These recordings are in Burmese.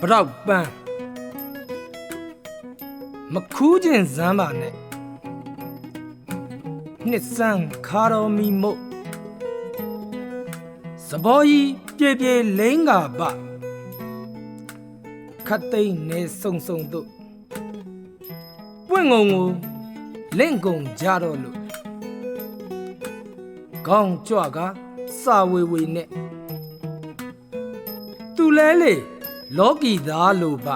brought ban မခူးခြင်းဇမ်းပါနဲ့နှစ်ဆန်းခါတော်မီမို့စဘောကြီးပြေပြေလိမ့်ကပခတ်သိမ်းနေဆုံဆုံတို့ပွင့်ငုံကိုလင့်ကုံကြတော့လို့ကောင်းကြွကစာဝေဝေနဲ့သူလဲလေလောကီသားလို့ပ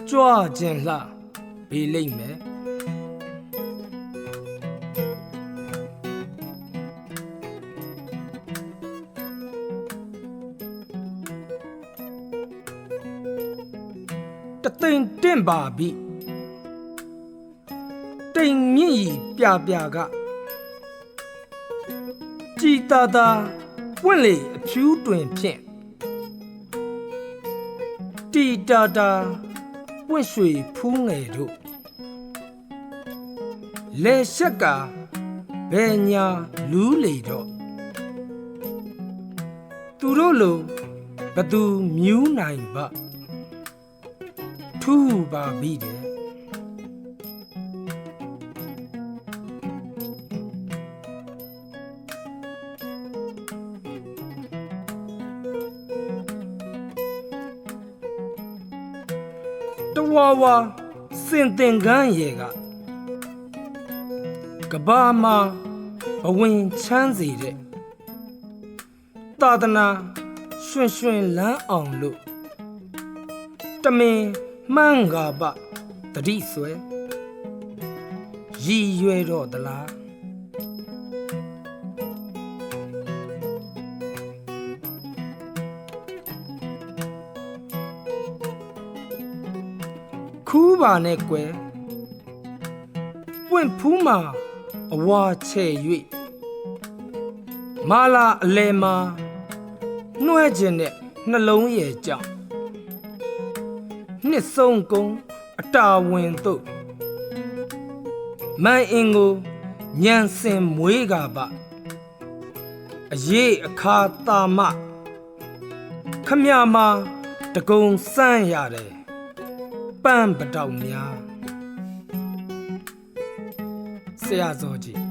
ကြွခြင်းလှပေးလိမ့်မယ်တသိမ့်တင့်ပါပြီတိမ်မြင့်ဤပြပြကကြည်တာတာပွင့်လေအဖြူးတွင်ဖြင့်တီတာတာပွင့်ရွှေဖူးငယ်တို့လေရှက်ကဘယ်ညာလူးလေတော့သူတို့လိုဘသူမြူးနိုင်ပါထူးပါပြီတဲ့တဝါဝါစင်တင်ကန်းရေကကဘာမှာဘဝင်ချမ်းစီတဲ့သာသနာရွှင်ရွှင်လန်းအောင်လို့တမင်မှန်းကာပတတိဆွဲရည်ရွယ်တော့သလားခူးပါနဲ့ကွယ်ပွင့်ဖူးမှာအဝါချဲ့၍မာလာအလဲမှာနှွဲခြင်းနဲ့နှလုံးရဲ့ကြောင့်နှစ်ဆုံးကုန်းအတာဝင်တို့မန်အင်ကိုညံစင်မွေးကပအရေးအခါတာမခမရမှာတကုံစမ်းရတယ်ပန်းပတောက်များဆရာစောကြီး